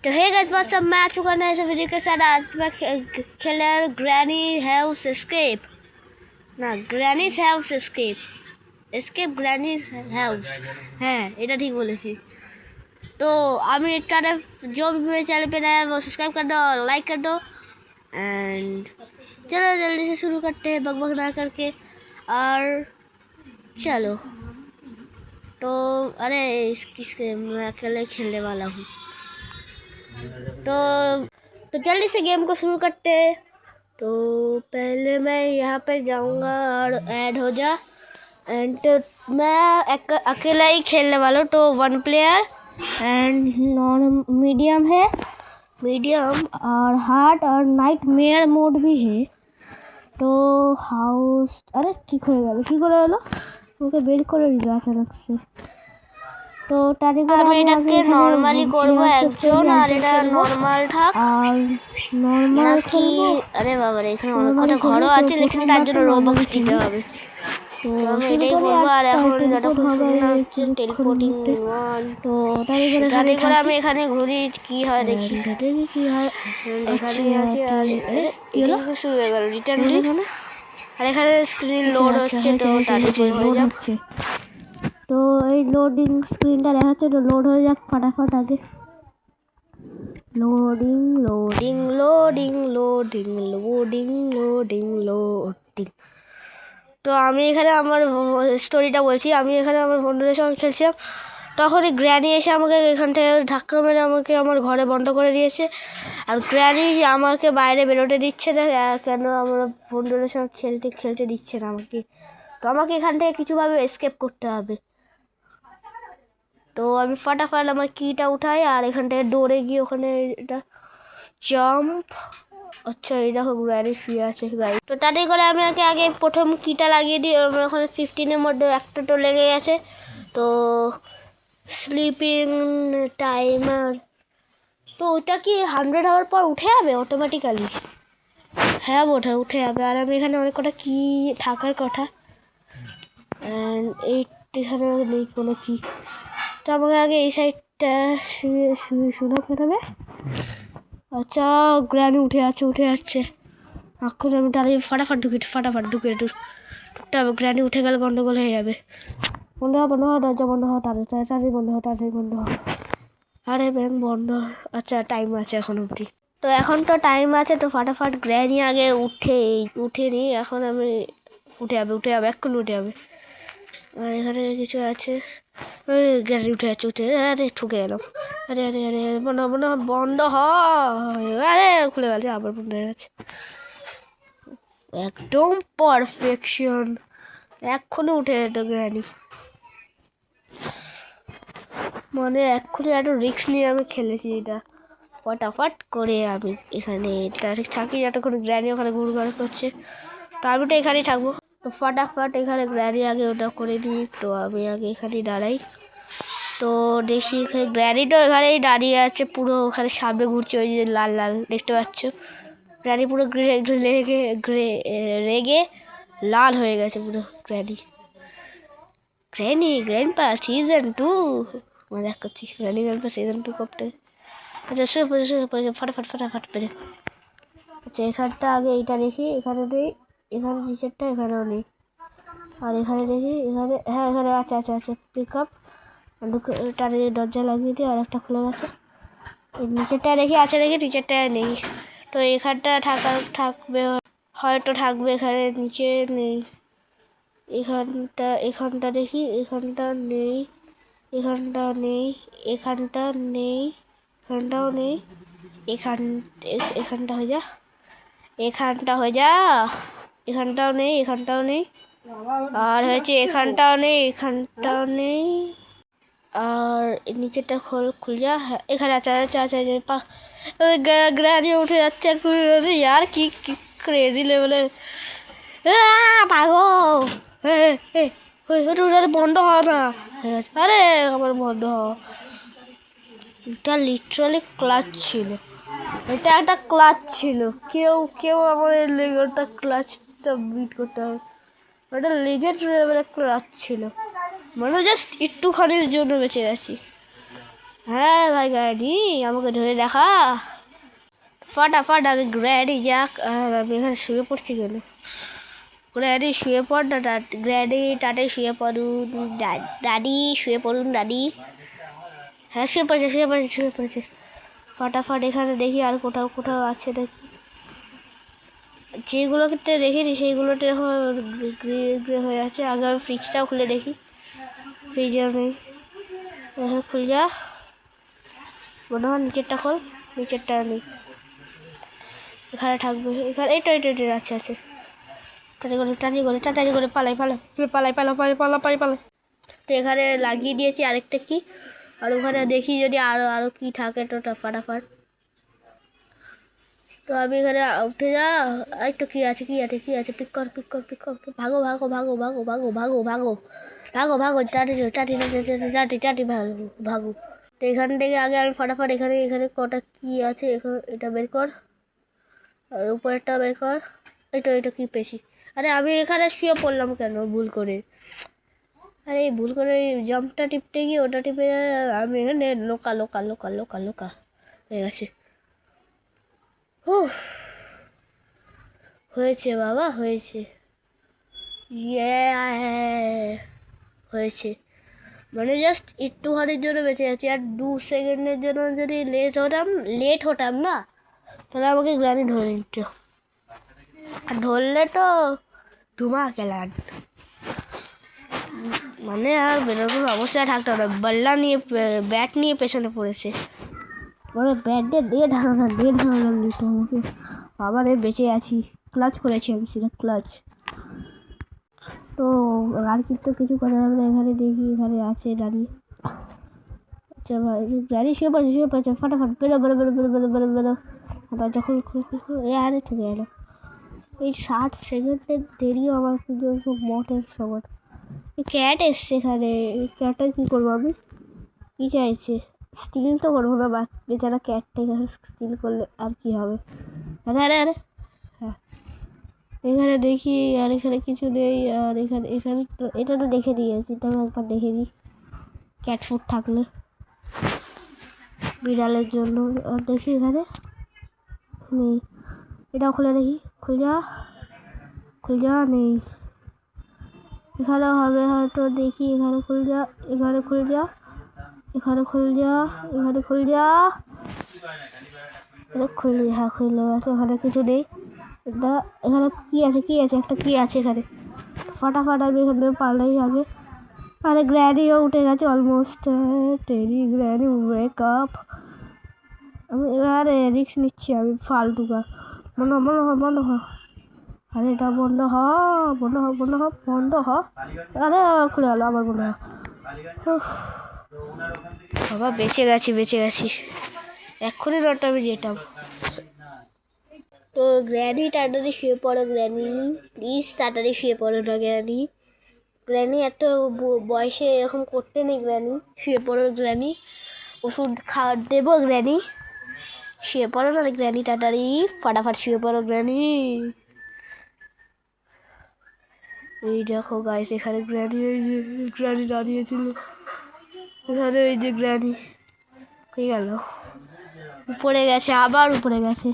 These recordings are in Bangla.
तो हे गाइस व्हाट्स अप, मैं आ चुका नए से वीडियो के साथ। आज मैं खेल ग्रैनी हाउस एस्केप ना গ্র্যানিস হাউস এস্কেপ গ্র্যানিস হাউস। হ্যাঁ, এটা ঠিক বলেছি। तो আমি এটারে जो भी मेरे चैनल पे नया है वो सब्सक्राइब कर दो और लाइक कर दो। एंड चलो जल्दी से शुरू करते हैं बकबक ना करके। और चलो तो अरे किसके मैं अकेले खेलने वाला हूँ। तो जल्दी से गेम को शुरू करते हैं। तो पहले मैं यहाँ पे जाऊँगा और ऐड हो जा। एंड तो मैं अकेला ही खेलने वाला हूँ। तो 1 प्लेयर एंड नॉन मीडियम है, मीडियम और हार्ड और नाइट मेयर मोड भी है। तो हाउस अरे की हो गया की मुझे बेर कर दिल अचानक से। तो আমি এটাকে নরমালি করব একজন, আর এটা নরমাল থাক আর নরমাল খেলবো। আরে বাবা রে, এখানে অনেক কটা ঘরও আছে, লেকিন তার জন্য রোবক্স দিতে হবে। তো আমি এটাই করবো। আর এখন যতক্ষণ শুরু হচ্ছে টেলিপোর্টিং 1। তো তারই করে আমি এখানে ঘুরি, কি হয় দেখি, কি হয় এখানে আছে। আর কি হলো শুরু হয়ে গেল রিটার্ন এখানে। আর এখানে স্ক্রিন লোড হচ্ছে, তো তাড়াতাড়ি হয়ে যাচ্ছে। তো এই লোডিং স্ক্রিনটা দেখাচ্ছে, তো লোড হয়ে যাক ফটাফট আগে। Loading loading loading loading loading loading loading. তো আমি এখানে আমার স্টোরিটা বলছি। আমি এখানে আমার বন্ধুদের সঙ্গে খেলছিলাম, তখনই গ্র্যানি এসে আমাকে এখান থেকে ধাক্কা মেরে আমাকে আমার ঘরে বন্ধ করে দিয়েছে। আর গ্র্যানি আমাকে বাইরে বেরোতে দিচ্ছে না, কেন আমার বন্ধুদের সঙ্গে খেলতে দিচ্ছে না আমাকে। তো আমাকে এখান থেকে কিছুভাবে এসকেপ করতে হবে। তো আমি ফটাফট আমার কিটা উঠাই আর এখান থেকে দৌড়ে গিয়ে ওখানে এটা জাম্প। আচ্ছা এই দেখো গ্র্যানি শুয়ে আছে গাইস। তো তাড়াতাড়ি করে আমি আগে প্রথম কিটা লাগিয়ে দিই। ওখানে 15-এর মধ্যে একটা তো লেগে গেছে। তো স্লিপিং টাইমার, তো ওটা কি 100 আওয়ার পর উঠে যাবে অটোমেটিক্যালি? হ্যাঁ ওঠা উঠে যাবে। আর আমি এখানে অনেক কটা কি থাকার কথা, অ্যান্ড এখানে নেই কোনো কি। তো আমাকে আগে এই সাইডটা শুনে ফেরাবে। আচ্ছা গ্র্যানি উঠে যাচ্ছে। এখন আমি তাড়াতাড়ি ফটাফট ঢুকে ঢুকতে হবে। গ্র্যানি উঠে গেলে গন্ডগোল হয়ে যাবে। বন্ধ হ দরজা বন্ধ হ, তাড়াতাড়ি বন্ধ হ। আরে ব্যাংক বন্ধ। আচ্ছা টাইম আছে এখন অবধি। তো এখন তো টাইম আছে, তো ফটাফট গ্র্যানি আগে উঠে নি। এখন আমি উঠে যাবে এক্ষুনি উঠে যাবে। আর এখানে কিছু আছে, গ্যালারি উঠে আরে ঠুকে গেলাম। আরে বন্ধ আরে খুলে গেছে, আবার বন্ধ হয়ে গেছে। একদম পারফেকশন। এক্ষুনি উঠে যেত গ্র্যানি, মানে এক্ষুনি এত রিস্ক নিয়ে আমি খেলেছি এটা। ফটাফট করে আমি এখানে থাকি যতক্ষণ গ্র্যানি ওখানে ঘুরঘুর করছে। তো আমি তো এখানেই থাকবো। তো ফটাফট এখানে গ্র্যানি আগে ওটা করে দিই। তো আমি আগে এখানেই দাঁড়াই। তো দেখি এখানে গ্র্যানি তো এখানেই দাঁড়িয়ে আছে, পুরো ওখানে সামনে ঘুরছে, ওই যে লাল লাল দেখতে পাচ্ছ। গ্র্যানি পুরো রেগে লাল হয়ে গেছে পুরো গ্র্যান্ডপা সিজন 2 মজা করছি। গ্র্যান্ডপা সিজন 2 করতে। আচ্ছা ফটাফট পেরে। আচ্ছা এখানটা আগে এইটা দেখি, এখানে নেই, এখানে নিচেরটা এখানেও নেই। আর এখানে দেখি, এখানে হ্যাঁ এখানে আছে পিক আপ। তার দরজা লাগিয়ে দিই, আর একটা খুলে গেছে। নিচেরটা দেখি আছে, দেখি নিচেরটা নেই। তো এখানটা থাকবে হয়তো থাকবে, এখানে নিচে নেই। এখানটা দেখি, এখানটা নেই, এখানটাও নেই, এখানটাও নেই, এখানটা হয়ে যা, এখানটাও নেই, আর হয়েছে এখানটাও নেই, আর নিচেরটা খুল যা। হ্যাঁ এখানে আছে গ্র্যানি উঠে যাচ্ছে यार কি ক্রেজি লেভেলের পাগল। বন্ধ হ না, আরে আমার বন্ধ হ। এটা লিটারালি ক্লাচ ছিল, এটা একটা ক্লাচ ছিল। কেউ আমার ওটা ক্লাচটা বিট করতে হবে। ওটা লেজেন্ড লেভেলের ক্লাচ ছিল, মানে জাস্ট একটুখানির জন্য বেঁচে গেছি। হ্যাঁ ভাই গ্র্যানি, আমাকে ধরে দেখা ফাটাফাট। আগে গ্র্যানি যাক, আর আমি এখানে শুয়ে পড়ছি কেন? গ্র্যানি শুয়ে পড় না, গ্র্যানি টাটাই শুয়ে পড়ুন, দাদি শুয়ে পড়ুন দাদি। হ্যাঁ শুয়ে পড়েছে শুয়ে পড়েছে শুয়ে পড়েছে। ফাটাফাট এখানে দেখি আর কোথাও কোথাও আছে নাকি। যেগুলোতে দেখিনি সেইগুলোতে এখন হয়ে আছে। আগে আমি ফ্রিজটাও খুলে দেখি, ফ্রিজে নেই। খুলে যা, মনে হয় নিচেরটা খোল, নিচেরটা নেই, এখানে থাকবে। এখানে এইটা এটা আছে আছে। টাটাই করে পালাই পালাই পালাই পালা পালাই পালা পাই পালাই। তো এখানে লাগিয়ে দিয়েছি আরেকটা কি, আর ওখানে দেখি যদি আরও আরও কি থাকে তো ফাটাফাট। তো আমি এখানে উঠে যা, এই তো কি আছে কি আছে কি আছে, পিক কর পিক কর পিক কর, ভাগো ভাগো ভাগো ভাগো ভাগো ভাগো ভাগো ভাগো ভাগো, চাটি চাটি চাটি চাটি চাটি ভাগো ভাগো। তো এখান থেকে আগে আমি ফাটাফাট এখানে এখানে কটা কি আছে এখানে, এটা বের কর, আর উপরেরটা বের কর। এটা কি পেয়েছি? আরে আমি এখানে শুয়ে পড়লাম কেন ভুল করে? আরে ভুল করে জাম্পটা টিপতে গিয়ে ওটা টিপে আমি এখানে লোকা লোকা লোকা লোকা লোকা হয়ে গেছে। হয়েছে বাবা হয়েছে, হয়েছে। মানে জাস্ট একটুখানির জন্য বেঁচে যাচ্ছি, আর 2 সেকেন্ডের জন্য যদি লেট হতাম না, তাহলে আমাকে গ্র্যানি ধরে নিত, আর ধরলে তো ধুমা খেলান, মানে আর বেরোনোর অবস্থায় থাকতো না। বল্লা নিয়ে ব্যাট নিয়ে পেছনে পড়েছে, মানে ব্যাট দিয়ে ঢালাম দিত আমাকে। আবার বেঁচে আছি, ক্লাচ করেছি আমি, সেটা ক্লাচ। তো আর কিন্তু কিছু করা যাবে না। এখানে দেখি এখানে আছে দাঁড়িয়ে। আচ্ছা ভাই দাঁড়িয়ে শুয়ে পড়েছে ফাটাফাট বেরো বেরো বেরো বেরো বেরো বেরো বেরো। দরজা খুল খুল খুল খুল, আরে থেকে গেল। এই 60 সেকেন্ডের দেরিও আমার কিন্তু খুব মটের সমান। ক্যাট এসছে এখানে, ক্যাটটা কী করবো আমি? কী চাইছে? স্টিল তো করবো না, বেচারা ক্যাটটা এখানে স্টিল করলে আর কি হবে? আরে আরে আরে হ্যাঁ, এখানে দেখি আর এখানে কিছু নেই। আর এখানে এখানে তো এটা তো দেখে নিয়েছি, তবে একবার দেখে নিই ক্যাট ফুড থাকলে বিড়ালের জন্য। আর দেখি এখানে নেই, এটাও খুলে দেখি, খুল যা নেই। এখানেও হবে হয়তো, দেখি এখানে খুল যা, এখানে খুল যা, এখানে খুল যা, এখানে খুল যা, খুললি। হ্যাঁ খুলে গেছে, ওখানে কিছু নেই। এটা এখানে কি আছে কি আছে, একটা কি আছে এখানে। ফাটাফাট আমি এখানে পারলেই আগে। আরে গ্র্যানিও উঠে গেছে অলমোস্ট, টেরি গ্র্যানি ওয়েক আপ। আমি এবারে রিক্স নিচ্ছি আমি ফালতুকা, বন্ধ হ। আরে এটা বন্ধ হ বন্ধ হ বন্ধ হ বন্ধ হ। আরে খুলে গেল, আবার বন্ধ হ। বাবা বেঁচে গেছি, এক্ষুনি নটা আমি যেতাম। তো গ্র্যানি তাড়াতাড়ি শুয়ে পড়ো গ্র্যানি, প্লিজ তাড়াতাড়ি শুয়ে পড়ো না গ্র্যানি। গ্র্যানি এত বয়সে এরকম করতে নেই গ্র্যানি, শুয়ে পড়ো গ্র্যানি, ওষুধ দেবো গ্র্যানি, শুয়ে পড়ো না গ্র্যানি, তাড়াতাড়ি ফাটাফাট শুয়ে পড়ো গ্র্যানি। এই দেখো গাইস, এখানে গ্র্যানি, এই যে গ্র্যানি দাঁড়িয়েছিল এখানে, এই যে গ্র্যানি কই গেল? উপরে গেছে, আবার উপরে গেছে।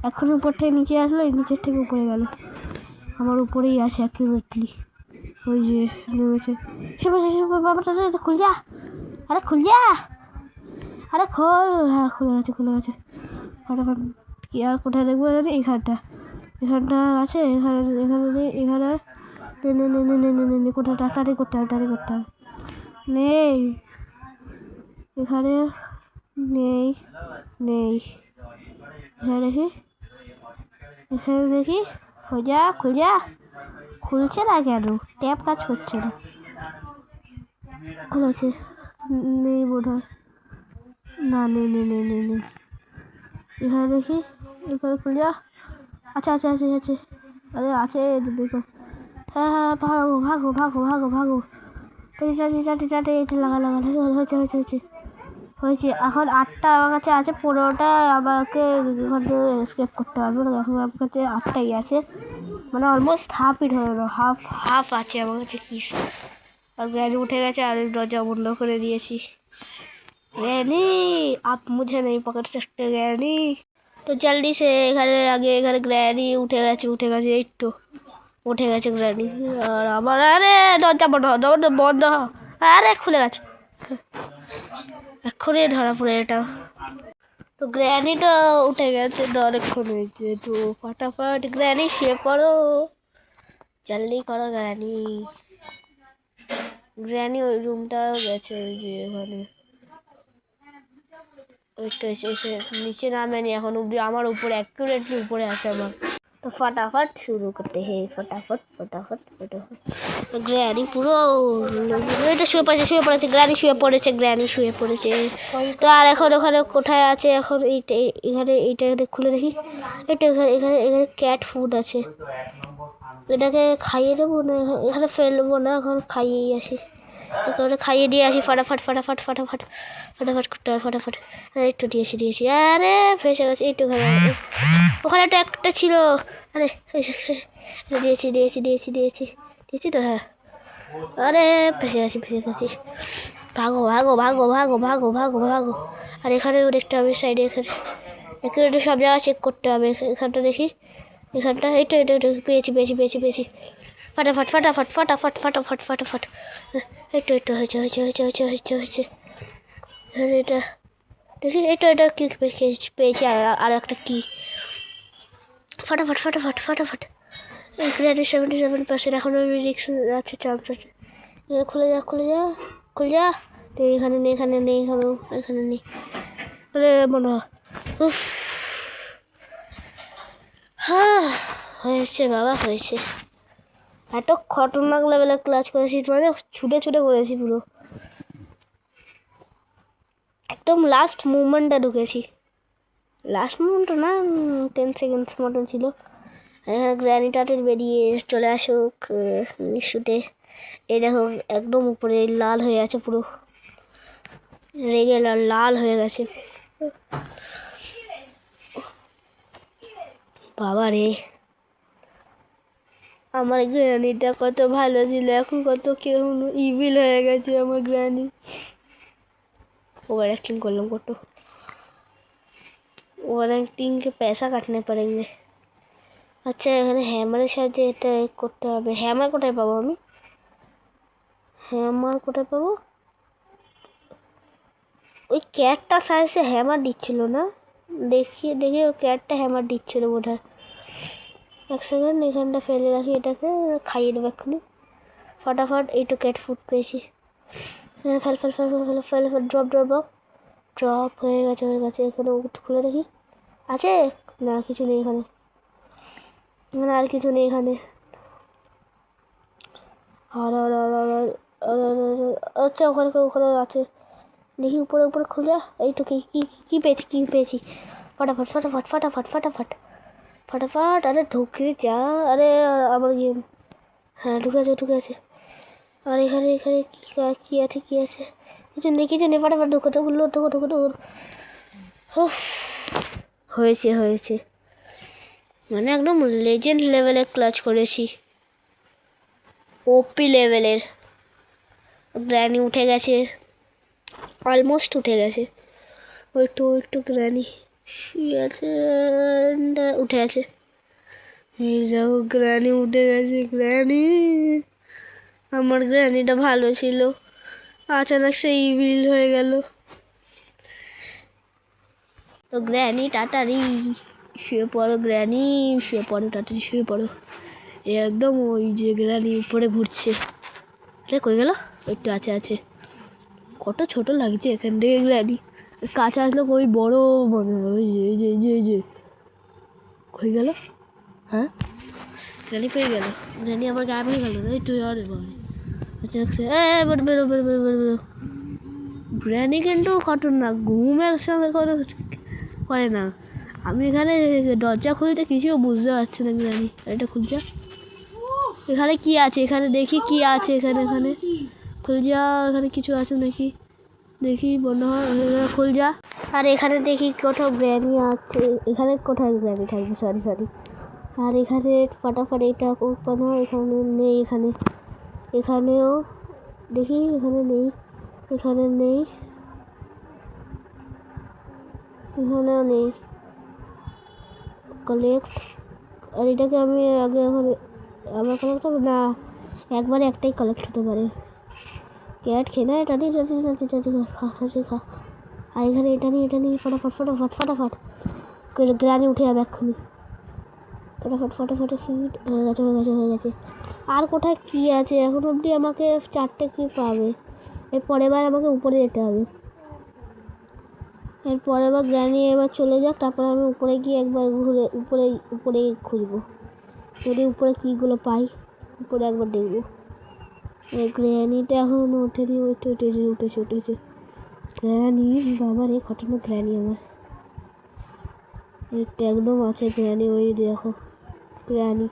এখন উপর থেকে নিচে আসলো, এই নিচের থেকে উপরে গেল, আমার উপরেই আছে অ্যাকিউরেটলি। ওই যে নেমেছে, বাবাটা খুল যা, আরে খুল যা, আরে খোল। হ্যাঁ খুলে গেছে ফটাফট। কি আর কোথায় দেখবো? এখানটা আছে, এখানে কোথায় টাটারি করতে হবে, নেই এখানে, নেই এখানে দেখি, খুল যা, খুলছে না কেন? ট্যাপ কাজ করছে না, খুলেছে নেই বোধ হয়, না নেই। এখানে দেখি, এখানে খুল যা, আচ্ছা আছে, আরে আছে দেখো। হ্যাঁ ভাগো। চাটি লাগা হয়েছে। এখন 8টা আমার কাছে আছে, 15টা আমাকে এখান থেকে এসকেপ করতে পারবো না। এখন আমার কাছে 8টাই আছে, মানে অলমোস্ট হাফই ধরে হাফ আছে আমার কাছে। কি আর গ্র্যানি উঠে গেছে, আর দরজা বন্ধ করে দিয়েছি। ग्रैनी आप मुझे नहीं पकड़ सकते ग्रैनी। তো জলদি সে এখানে আগে এখানে গ্র্যানি উঠে গেছে এই তো উঠে গেছে গ্র্যানি। আর আমার আরে দরজা বন্ধ দরজা বন্ধ আরে খুলে গেছে এক্ষুনি ধরা পড়ে এটা। তো গ্র্যানি তো উঠে গেছে তো অনেকক্ষণ হয়েছে তো ফটাফট গ্র্যানি শুয়ে পড়ো জলদি করো গ্র্যানি। গ্র্যানি ওই রুমটাও গেছে ওই যে ওখানে ওইটা এসে নিচে নামেনি এখন অব্দি আমার উপরে অ্যাকুরেটলি উপরে আছে আমার। তো ফটাফট শুরু করতে হে ফটাফট ফটাফট ফটাফট। গ্র্যানি পুরো এটা শুয়ে পড়েছে গ্র্যানি শুয়ে পড়েছে। তো আর এখন ওখানে কোথায় আছে এখন এইটা এখানে খুলে দেখি এটা এখানে ক্যাট ফুড আছে এটাকে খাইয়ে দেবো না এখানে ফেলবো না এখন খাইয়েই আসি এখানে খাইয়ে দিয়ে আসি ফটাফট করতে হবে ফটাফট। একটু দিয়েছি আরে ফেসে গেছে একটু ওখানে একটা ছিল আরে দিয়েছি তো হ্যাঁ আরে ফেসে গেছি ভাগো আর এখানে দেখতে হবে সাইডে এখানে সব জায়গা চেক করতে হবে এখানটা দেখি এখানটা এইটা পেয়েছি ফটাফট এইটা হয়েছে এটা দেখি এটা কি পেয়েছি আর একটা কি ফটাফট এখানে 77% এখন রিক্স আছে চান্স আছে খুলে যা তো এখানে নেই বলে মনে হয় হ্যাঁ হয়েছে বাবা হয়েছে। এত খতরনাক লেভেলের ক্লাস করেছি মানে ছুটে করেছি পুরো একদম লাস্ট মুভমেন্টটা ঢুকেছি লাস্ট মুভমেন্ট না 10 সেকেন্ডস মতন ছিল। গ্র্যানিটাতে বেরিয়ে চলে আসুক শুটে এই দেখো একদম উপরে লাল হয়ে আছে পুরো রেগে লাল হয়ে গেছে বাবা রে আমার গ্র্যানিটা কত ভালো ছিল এখন কত কেউ ইভিল হয়ে গেছে আমার গ্র্যানি। ओवर एक्टिंग कर लूँ तो ओवर एक्टिंग के पैसा काटने पड़ेंगे। আচ্ছা এখানে হ্যামারের সাথে এটা করতে হবে হ্যামার কোথায় পাবো আমি ওই ক্যাটটা সাইজে হ্যামার দিচ্ছিল না দেখি ওই ক্যাটটা হ্যামার দিচ্ছিল বোধ হয় এক সেকেন্ড এখানটা ফেলে রাখি এটাকে খাইয়ে দেবো এক্ষুনি ফটাফট এইটু ক্যাট ফুড পেয়েছি ফেল ড্রপ হয়ে গেছে এখানে খুলে দেখি আছে না কিছু নেই এখানে আর কিছু নেই এখানে আচ্ছা ওখানে আছে দেখি উপরে খুলে এই তো কি পেয়েছি ফটাফট আরে ঢুকে যা আরে আবার গেম হ্যাঁ ঢুকে আছে আর এখানে কি আছে কিছু নেই ফটাফট ঢুকো হয়েছে মানে একদম লেজেন্ড লেভেলের ক্লাচ করেছি ওপি লেভেলের। গ্র্যানি উঠে গেছে অলমোস্ট উঠে গেছে ওই একটু গ্র্যানি শুয়ে আছে উঠে আছে এই দেখো গ্র্যানি উঠে গেছে গ্র্যানি আমার গ্র্যানিটা ভালো ছিল আচানক সে ইভিল হয়ে গেল। তো গ্র্যানি তাড়াতাড়ি শুয়ে পড়ো তাড়াতাড়ি শুয়ে পড়ো একদম ওই যে গ্র্যানি উপরে ঘুরছে আরে কই গেল একটু আছে কত ছোট লাগছে এখান থেকে গ্র্যানি কাছে আসলে ওই বড় মনে হয় যে কই গেল হ্যাঁ গ্র্যানি পেয়ে গেল গ্র্যানি আমার গায়েব হয়ে গেল এই তুই আরে বাবা আচ্ছা বেরো গ্র্যানি কিন্তু খতরনাক ঘুমের সঙ্গে করে না আমি এখানে দরজা খুলতে কিছু বুঝতে পারছি না গ্র্যানি এটা খুলছে এখানে কি আছে এখানে দেখি কি আছে এখানে খুল যা এখানে কিছু আছে নাকি দেখি মনে হয় খুল যা আর এখানে দেখি কোথাও গ্র্যানি আছে এখানে কোথায় গ্র্যানি থাকবে সরি আর এখানে ফটাফট এটা ওপেন হয় এখানে নেই এখানেও দেখি এখানে নেই এখানেও নেই। কালেক্ট, আর এটাকে আমি আগে এখন আমার কালেক্ট হবে না, একবারে একটাই কালেক্ট হতে পারে। ক্যাট খেয়ে নেয়, টানি টানি টানি টানি খা টানি খা। আর এখানে এটা নিয়ে ফটাফট ফটাফট ফটাফট গ্রানি উঠে যাবে এক্ষুনি। ফটাফট ফটাফট ফিট হয়ে গেছে হয়ে গেছে হয়ে গেছে। আর কোথায় কী আছে এখন অবধি? আমাকে 4টে কি পাবে। এর পরের বার আমাকে উপরে যেতে হবে। এর পরের বার গ্রানি এবার চলে যাক, তারপরে আমি উপরে গিয়ে একবার ঘুরে উপরে খুঁজবো, যদি উপরে কীগুলো পাই উপরে একবার দেখবো। এই গ্র্যানিটা এখন ওঠেনি, উঠেছে গ্র্যানি। বাবা রে ঘটনা গ্র্যানি আমার। এই ট্যাগডম আছে গ্র্যানি, ওই দেখো গ্র্যানি।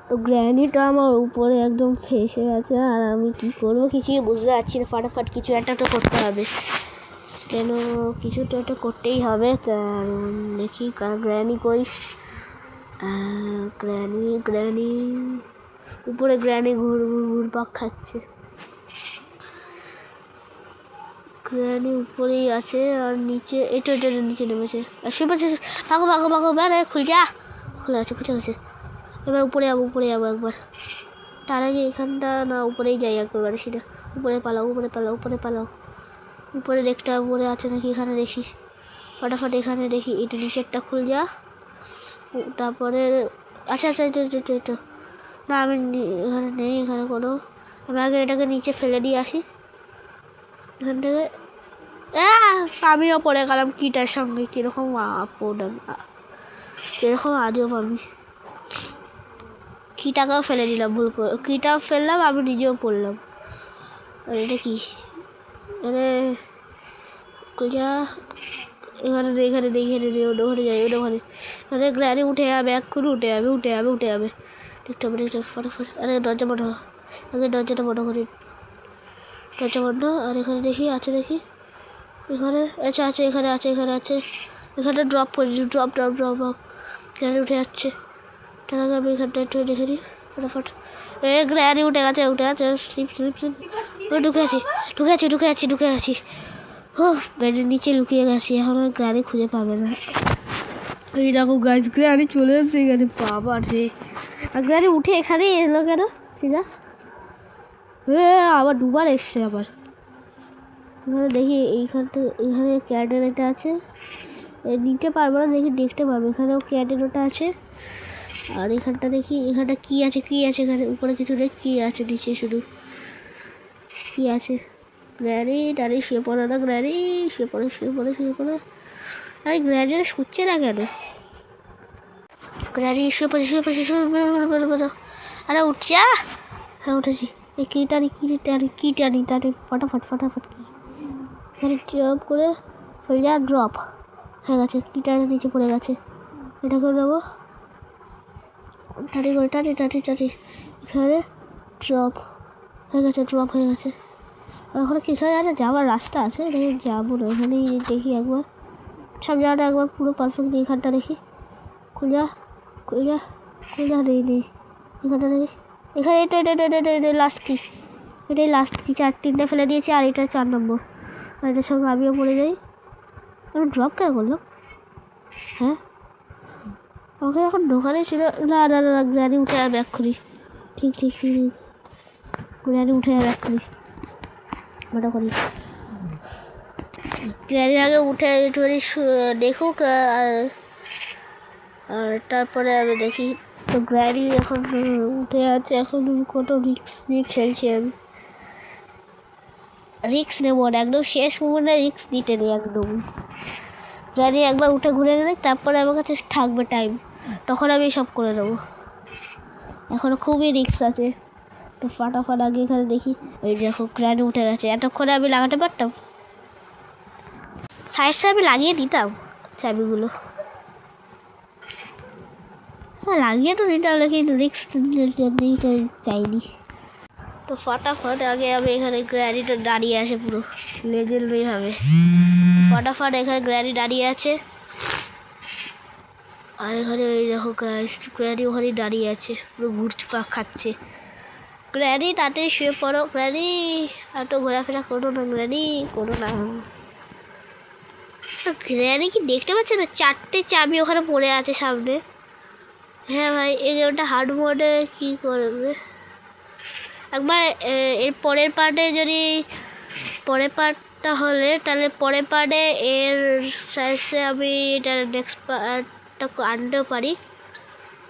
তো গ্র্যানিটা আমার উপরে একদম ফেসে আছে, আর আমি কি করবো কিছুই বুঝতে পারছি না। ফাটাফাট কিছু একটা তো করতে হবে, কেন কিছু তো একটা করতেই হবে। কারণ দেখি গ্র্যানি কই। গ্র্যানি উপরে গ্র্যানি ঘুরপাক খাচ্ছে। গ্র্যানি উপরেই আছে, আর নিচে এটা নিচে নেমেছে। আর সে বলছে পাকো বেড়ে খুলে গেছে। এবার উপরে যাবো একবার। তার আগে এখানটা না উপরেই যাই একবার, সেটা উপরে পালাও উপরে দেখতে হবে উপরে আছে নাকি। এখানে দেখি ফটাফট, এখানে দেখি এটা নিচেরটা খুল যা। তারপরে আচ্ছা এটা না, আমি এখানে নেই, এখানে কোনো। আমি আগে এটাকে নিচে ফেলে দিয়ে আসি এখান থেকে। আমিও পড়ে গেলাম কিটার সঙ্গে। কীরকম আজব আমি। কিটাকেও ফেলে দিলাম ভুল করে, কিটাও ফেললাম, আমি নিজেও পড়লাম। আর এটা কি এখানে যাই গ্র্যানি উঠে যাবে এক্ষুনি, উঠে যাবে দেখতে হবে ফটাফট। আরে দরজা বন্ধ, আগে দরজাটা বন্ধ করি। দরজা বন্ধ। আর এখানে দেখি আছে দেখি, এখানে আছে এখানে আছে এখানে ড্রপ গ্র্যানি উঠে যাচ্ছে। তার আগে আমি এখানটা একটু দেখে নিই ফটাফট। গ্র্যানি উঠে গেছে স্লিপ ঢুকে আছি। বেডের নিচে লুকিয়ে গেছি, এখন আর গ্র্যানি খুঁজে পাবে না। এই দেখো গাছ, গ্র্যানি চলে আসছে এখানে। বাবা রে, আর গ্র্যানি উঠে এখানেই এলো কেন সিধা? আবার দুবার এসছে আবার। এখানে দেখি এখানে ক্যাডেরটা আছে, নিতে পারবো না, দেখি দেখতে পারবো। এখানেও ক্যাডেরটা আছে। আর এখানটা দেখি, এখানটা কি আছে এখানে উপরে কিছু দেখ, কি আছে নিচে শুধু কি আছে। গ্র্যানি টানি শুয়ে পড়ে না, গ্র্যানি শুয়ে পড়ে। আরে গ্র্যানি শুচ্ছে না কেন? গ্র্যানি শুয়ে পড়ে। আরে উঠছে। হ্যাঁ উঠেছি। এই কি টানি ফটাফট কি এখানে জাম্প করে ফেলে যা, ড্রপ হয়ে গেছে। কিটা নিচে পড়ে গেছে, এটা করে দেবো। টানি এখানে ড্রপ হয়ে গেছে। ওখানে কিছু যাওয়ার রাস্তা আছে, যাবো না ওখানেই দেখি একবার সব জায়গাটা একবার পুরো পারফেক্টলি। এখানটা দেখি খুঁজা নেই এখানটা দেখি। এখানে এটা লাস্ট কি, এটাই লাস্ট কি। 3টে ফেলে দিয়েছি, আর এটা 4 নম্বর। আর এটার সঙ্গে আমিও পড়ে যাই। আমি ড্রপ কেন করলাম? হ্যাঁ আমাকে এখন দোকানে ছিল না। গ্র্যানি উঠে যাবে এক্ষুনি। ঠিক গ্র্যানি উঠে যাবে এক্ষুনি। ওটা করি গ্র্যানি আগে উঠে দেখুক, আর তারপরে আমি দেখি। তো গ্র্যানি এখন উঠে আছে, এখন কত রিক্স নিয়ে খেলছি আমি। রিক্স নেবো না, একদম শেষ মুমেন্টে রিক্স নিতে নেই একদম। গ্র্যানি একবার উঠে ঘুরে নেই, তারপরে আমার কাছে থাকবে টাইম, তখন আমি সব করে দেবো। এখনও খুবই রিক্স আছে। তো ফাটাফাট আগে এখানে দেখি। ওই দেখো গ্র্যানি উঠে গেছে। এতক্ষণে আমি লাগাতে পারতাম, সাইডে আমি লাগিয়ে দিতাম চাবিগুলো। লাগিয়ে তো দিতে হবে, কিন্তু রিক্স নিতে চাইনি। তো ফটাফট আগে আমি এখানে গ্র্যানিটা দাঁড়িয়ে আছে পুরো লেজেন্ডারিভাবে। ফটাফট এখানে গ্র্যানি দাঁড়িয়ে আছে, আর এখানে ওই দেখো গ্র্যানি ওখানে দাঁড়িয়ে আছে পুরো ঘুরপাক খাচ্ছে। গ্র্যানি তাড়াতাড়ি শুয়ে পড়ো গ্র্যানি, এত ঘোরাফেরা করো না গ্র্যানি, করো না। গ্র্যানি কি দেখতে পাচ্ছে না? 4টে চাবি ওখানে পড়ে আছে সামনে। হ্যাঁ ভাই, এই গেমটা হার্ড মোডে কী করবে একবার এর পরের পার্টে যদি পরের পার্টটা হলে তাহলে পরের পার্টে এর সাইজে আমি এটার নেক্সট পার্টটা আনতেও পারি।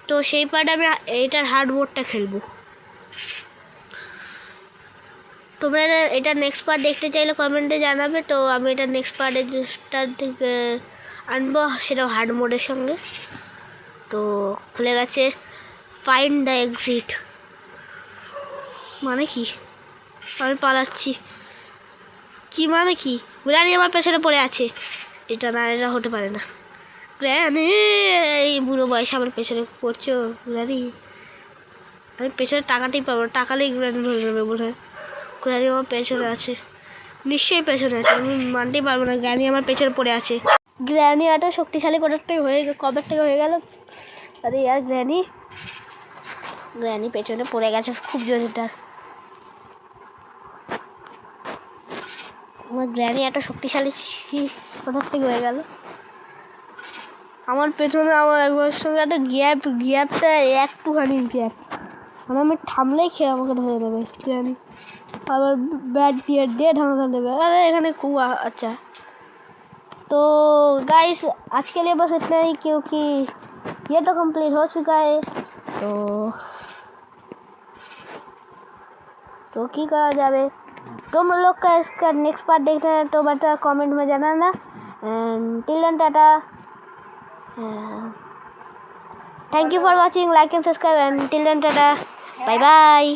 তো সেই পার্টে আমি এটার হার্ড মোডটা খেলবো। তোমরা এটা নেক্সট পার্ট দেখতে চাইলে কমেন্টে জানাবে। তো আমি এটা নেক্সট পার্টের থেকে আনবো, সেটাও হার্ড মোডের সঙ্গে। তো খুলে গেছে ফাইন্ড দ্য এক্সিট। মানে কি? আমি পালাচ্ছি। কি মানে কি? গ্র্যানি আমার পেছনে পড়ে আছে। এটা না, এটা হতে পারে না। গ্র্যানি, এই বুড়ো বয়সে আমার পেছনে পড়ছো গ্র্যানি। আমি পেছনে টাকাটাই পাবো, টাকালেই গ্র্যানি ধরে নেবে মনে হয়। গ্র্যানি আমার পেছনে আছে, নিশ্চয়ই পেছনে আছে, আমি মানতেই পারবো না গ্র্যানি আমার পেছনে পড়ে আছে। গ্র্যানি এত শক্তিশালী কবে থেকে হয়ে গেল? আরে ইয়ার গ্র্যানি পেছনে পড়ে গেছে খুব জোরে। তার আমার গ্র্যানি এত শক্তিশালী কোথার থেকে হয়ে গেল? আমার পেছনে আমার একবার সঙ্গে একটা গ্যাপটা একটুখানি গ্যাপ, মানে আমি থামলেই খেয়ে আমাকে ধরে দেবে গ্র্যানি। আবার ব্যাট দিয়ে ঢাকা দেবে। अरे এখানে খুব अच्छा। तो गाइस आज के लिए बस इतना ही, क्योंकि ये तो कंप्लीट हो चुका है। तो की करा जाए, तुम लोग का इसका नेक्स्ट पार्ट देखते हैं तो बता कमेंट में जनाना। And till then tata, thank you for watching, like and subscribe, and till then tata, bye bye.